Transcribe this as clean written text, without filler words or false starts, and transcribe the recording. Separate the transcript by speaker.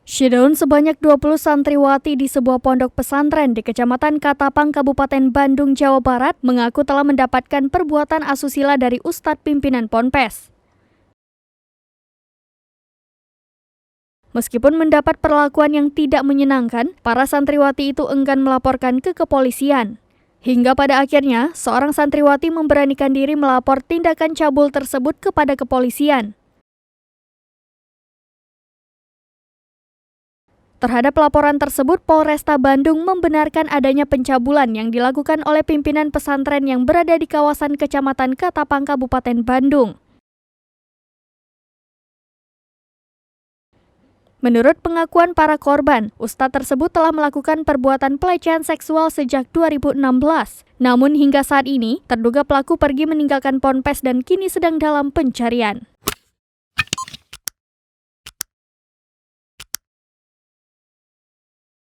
Speaker 1: Shutdown sebanyak 20 santriwati di sebuah pondok pesantren di Kecamatan Katapang, Kabupaten Bandung, Jawa Barat mengaku telah mendapatkan perbuatan asusila dari Ustadz pimpinan Ponpes. Meskipun mendapat perlakuan yang tidak menyenangkan, para santriwati itu enggan melaporkan ke kepolisian. Hingga pada akhirnya, seorang santriwati memberanikan diri melapor tindakan cabul tersebut kepada kepolisian. Terhadap laporan tersebut, Polresta Bandung membenarkan adanya pencabulan yang dilakukan oleh pimpinan pesantren yang berada di kawasan Kecamatan Katapang, Kabupaten Bandung. Menurut pengakuan para korban, ustadz tersebut telah melakukan perbuatan pelecehan seksual sejak 2016. Namun hingga saat ini, terduga pelaku pergi meninggalkan Ponpes dan kini sedang dalam pencarian.